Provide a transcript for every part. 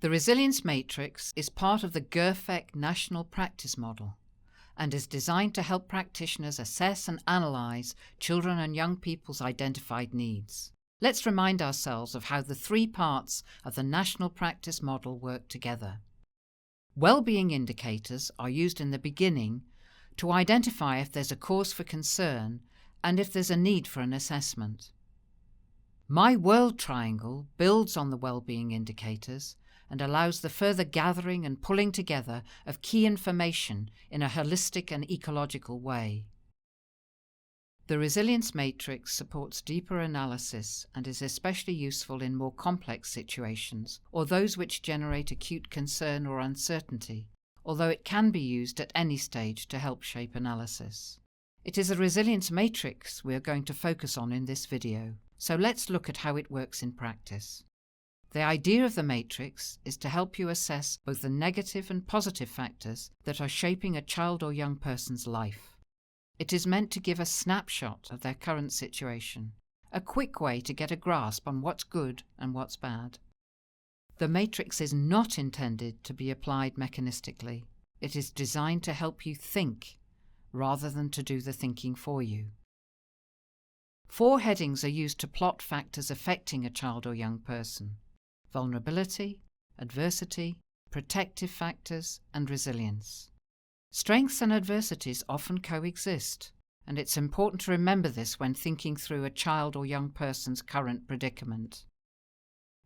The Resilience Matrix is part of the GERFEC National Practice Model and is designed to help practitioners assess and analyse children and young people's identified needs. Let's remind ourselves of how the three parts of the National Practice Model work together. Well-being indicators are used in the beginning to identify if there's a cause for concern and if there's a need for an assessment. My World Triangle builds on the well-being indicators and allows the further gathering and pulling together of key information in a holistic and ecological way. The Resilience Matrix supports deeper analysis and is especially useful in more complex situations or those which generate acute concern or uncertainty, although it can be used at any stage to help shape analysis. It is the Resilience Matrix we are going to focus on in this video, so let's look at how it works in practice. The idea of the matrix is to help you assess both the negative and positive factors that are shaping a child or young person's life. It is meant to give a snapshot of their current situation, a quick way to get a grasp on what's good and what's bad. The matrix is not intended to be applied mechanistically. It is designed to help you think, rather than to do the thinking for you. 4 headings are used to plot factors affecting a child or young person: vulnerability, adversity, protective factors, and resilience. Strengths and adversities often coexist, and it's important to remember this when thinking through a child or young person's current predicament.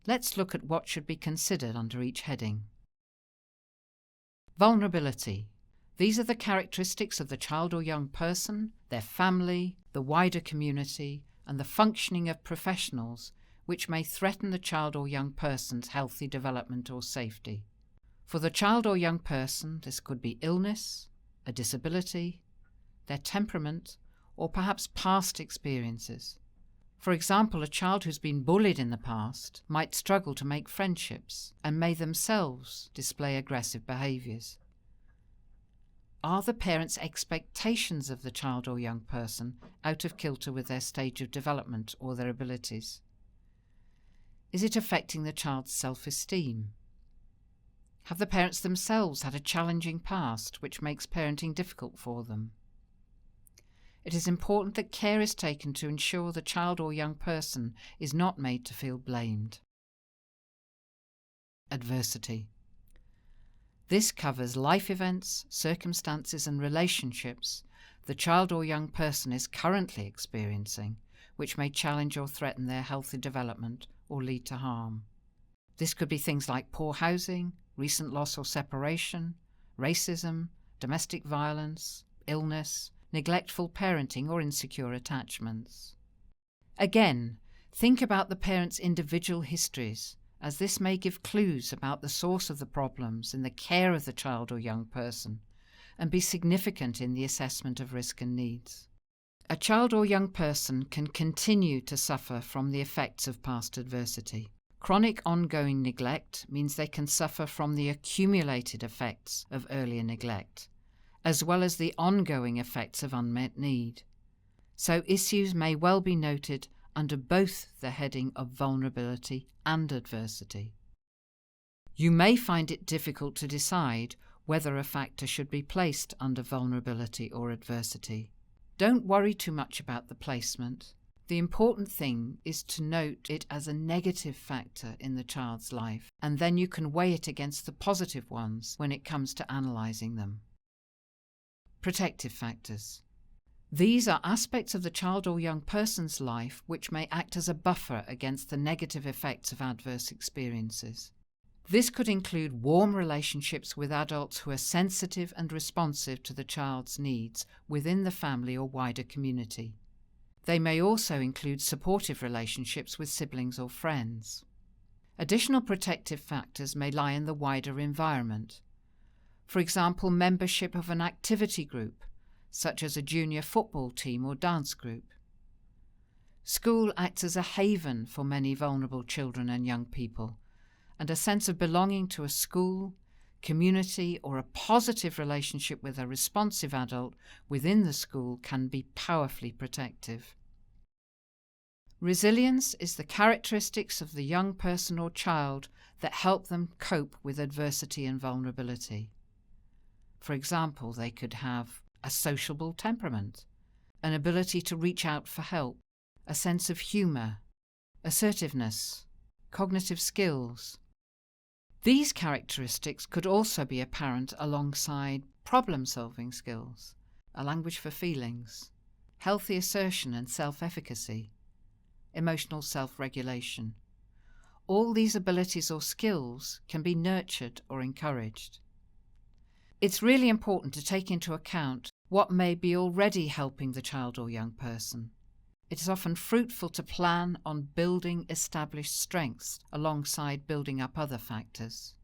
Let's look at what should be considered under each heading. Vulnerability. These are the characteristics of the child or young person, their family, the wider community, and the functioning of professionals which may threaten the child or young person's healthy development or safety. For the child or young person, this could be illness, a disability, their temperament, or perhaps past experiences. For example, a child who's been bullied in the past might struggle to make friendships and may themselves display aggressive behaviours. Are the parents' expectations of the child or young person out of kilter with their stage of development or their abilities? Is it affecting the child's self-esteem? Have the parents themselves had a challenging past which makes parenting difficult for them? It is important that care is taken to ensure the child or young person is not made to feel blamed. Adversity. This covers life events, circumstances and relationships the child or young person is currently experiencing, which may challenge or threaten their healthy development or lead to harm. This could be things like poor housing, recent loss or separation, racism, domestic violence, illness, neglectful parenting or insecure attachments. Again, think about the parents' individual histories, as this may give clues about the source of the problems in the care of the child or young person and be significant in the assessment of risk and needs. A child or young person can continue to suffer from the effects of past adversity. Chronic ongoing neglect means they can suffer from the accumulated effects of earlier neglect, as well as the ongoing effects of unmet need. So issues may well be noted under both the heading of vulnerability and adversity. You may find it difficult to decide whether a factor should be placed under vulnerability or adversity. Don't worry too much about the placement. The important thing is to note it as a negative factor in the child's life, and then you can weigh it against the positive ones when it comes to analysing them. Protective factors. These are aspects of the child or young person's life which may act as a buffer against the negative effects of adverse experiences. This could include warm relationships with adults who are sensitive and responsive to the child's needs within the family or wider community. They may also include supportive relationships with siblings or friends. Additional protective factors may lie in the wider environment. For example, membership of an activity group, such as a junior football team or dance group. School acts as a haven for many vulnerable children and young people, and a sense of belonging to a school, community, or a positive relationship with a responsive adult within the school can be powerfully protective. Resilience is the characteristics of the young person or child that help them cope with adversity and vulnerability. For example, they could have a sociable temperament, an ability to reach out for help, a sense of humour, assertiveness, cognitive skills. These characteristics could also be apparent alongside problem-solving skills, a language for feelings, healthy assertion and self-efficacy, emotional self-regulation. All these abilities or skills can be nurtured or encouraged. It's really important to take into account what may be already helping the child or young person. It is often fruitful to plan on building established strengths alongside building up other factors.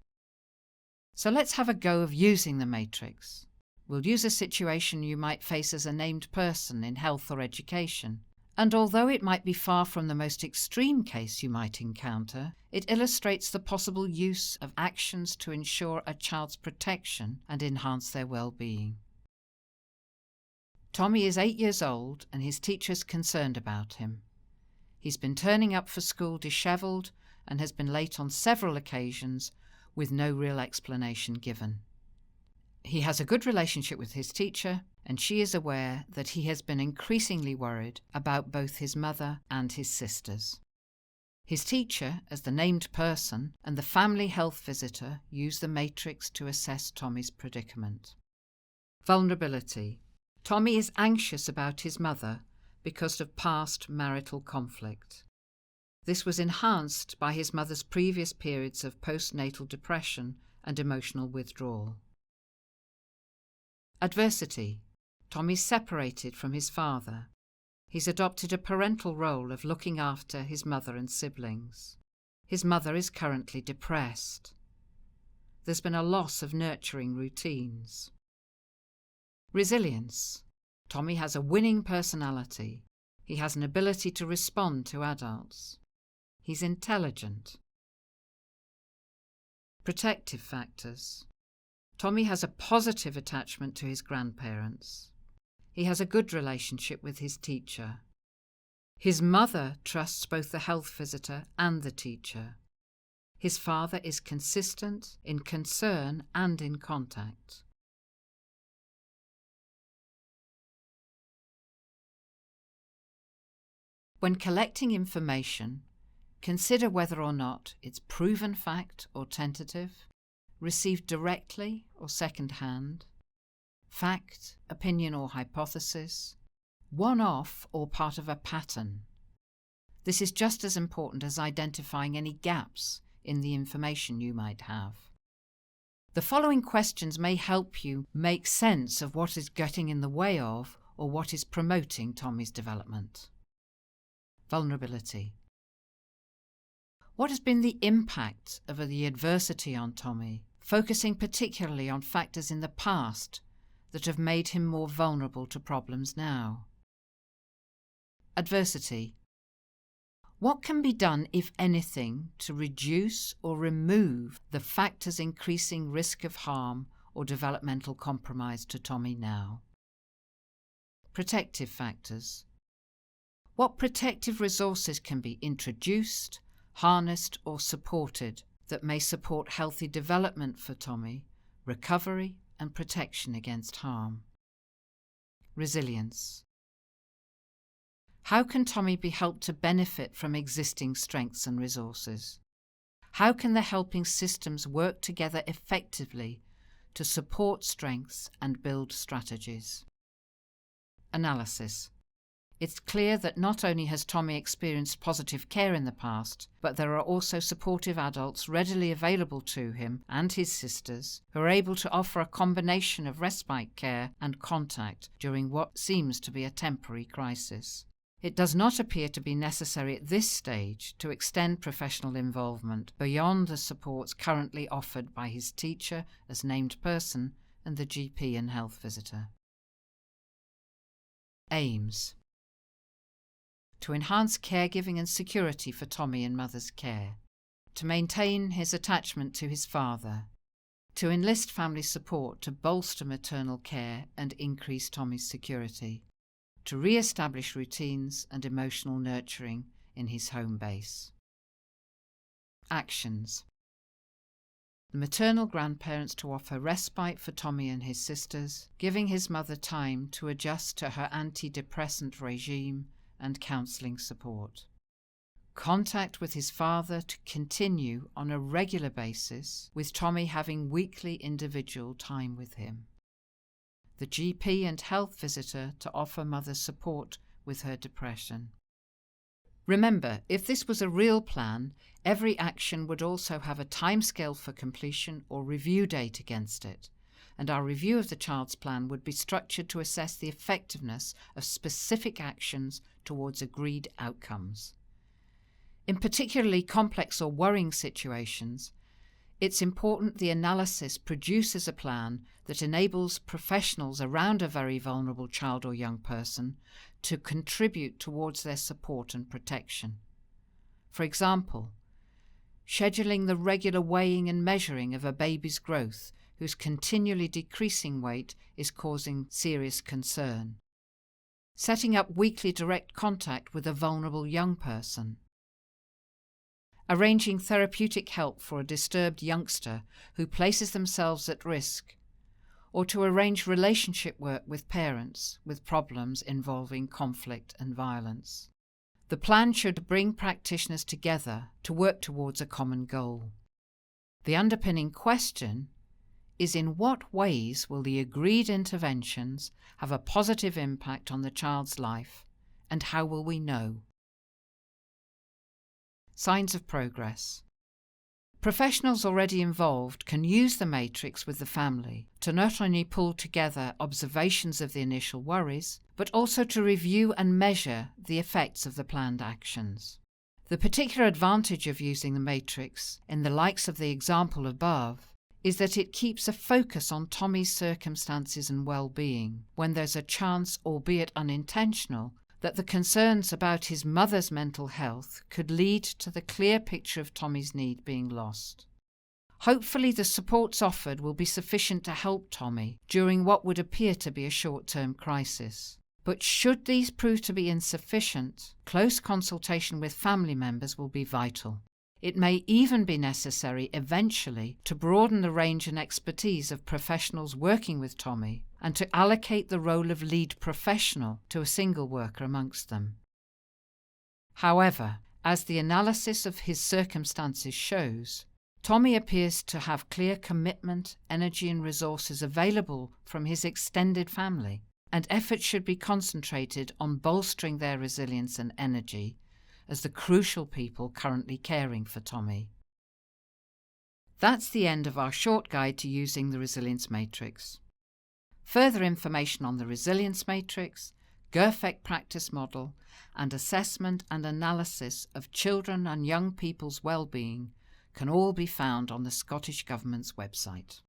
So let's have a go of using the matrix. We'll use a situation you might face as a named person in health or education. And although it might be far from the most extreme case you might encounter, it illustrates the possible use of actions to ensure a child's protection and enhance their well-being. Tommy is 8 years old and his teacher's concerned about him. He's been turning up for school dishevelled and has been late on several occasions with no real explanation given. He has a good relationship with his teacher, and she is aware that he has been increasingly worried about both his mother and his sisters. His teacher, as the named person, and the family health visitor use the matrix to assess Tommy's predicament. Vulnerability. Tommy is anxious about his mother because of past marital conflict. This was enhanced by his mother's previous periods of postnatal depression and emotional withdrawal. Adversity. Tommy's separated from his father. He's adopted a parental role of looking after his mother and siblings. His mother is currently depressed. There's been a loss of nurturing routines. Resilience. Tommy has a winning personality. He has an ability to respond to adults. He's intelligent. Protective factors. Tommy has a positive attachment to his grandparents. He has a good relationship with his teacher. His mother trusts both the health visitor and the teacher. His father is consistent in concern and in contact. When collecting information, consider whether or not it's proven fact or tentative, received directly or second-hand, fact, opinion or hypothesis, one-off or part of a pattern. This is just as important as identifying any gaps in the information you might have. The following questions may help you make sense of what is getting in the way of or what is promoting Tommy's development. Vulnerability. What has been the impact of the adversity on Tommy, focusing particularly on factors in the past that have made him more vulnerable to problems now? Adversity. What can be done, if anything, to reduce or remove the factors increasing risk of harm or developmental compromise to Tommy now? Protective factors. What protective resources can be introduced, harnessed or supported that may support healthy development for Tommy, recovery and protection against harm? Resilience. How can Tommy be helped to benefit from existing strengths and resources? How can the helping systems work together effectively to support strengths and build strategies? Analysis. It's clear that not only has Tommy experienced positive care in the past, but there are also supportive adults readily available to him and his sisters who are able to offer a combination of respite care and contact during what seems to be a temporary crisis. It does not appear to be necessary at this stage to extend professional involvement beyond the supports currently offered by his teacher as named person and the GP and health visitor. Aims. To enhance caregiving and security for Tommy in mother's care, to maintain his attachment to his father, to enlist family support to bolster maternal care and increase Tommy's security, to re-establish routines and emotional nurturing in his home base. Actions. The maternal grandparents to offer respite for Tommy and his sisters, giving his mother time to adjust to her antidepressant regime and counselling support. Contact with his father to continue on a regular basis, with Tommy having weekly individual time with him. The GP and health visitor to offer mother support with her depression. Remember, if this was a real plan, every action would also have a timescale for completion or review date against it, and our review of the child's plan would be structured to assess the effectiveness of specific actions towards agreed outcomes. In particularly complex or worrying situations, it's important the analysis produces a plan that enables professionals around a very vulnerable child or young person to contribute towards their support and protection. For example, scheduling the regular weighing and measuring of a baby's growth whose continually decreasing weight is causing serious concern. Setting up weekly direct contact with a vulnerable young person. Arranging therapeutic help for a disturbed youngster who places themselves at risk, or to arrange relationship work with parents with problems involving conflict and violence. The plan should bring practitioners together to work towards a common goal. The underpinning question is, in what ways will the agreed interventions have a positive impact on the child's life, and how will we know? Signs of progress. Professionals already involved can use the matrix with the family to not only pull together observations of the initial worries, but also to review and measure the effects of the planned actions. The particular advantage of using the matrix, in the likes of the example above, is that it keeps a focus on Tommy's circumstances and well-being when there's a chance, albeit unintentional, that the concerns about his mother's mental health could lead to the clear picture of Tommy's need being lost. Hopefully the supports offered will be sufficient to help Tommy during what would appear to be a short-term crisis. But should these prove to be insufficient, close consultation with family members will be vital. It may even be necessary eventually to broaden the range and expertise of professionals working with Tommy and to allocate the role of lead professional to a single worker amongst them. However, as the analysis of his circumstances shows, Tommy appears to have clear commitment, energy and resources available from his extended family, and efforts should be concentrated on bolstering their resilience and energy as the crucial people currently caring for Tommy. That's the end of our short guide to using the Resilience Matrix. Further information on the Resilience Matrix, GERFEC practice model, and assessment and analysis of children and young people's well-being can all be found on the Scottish Government's website.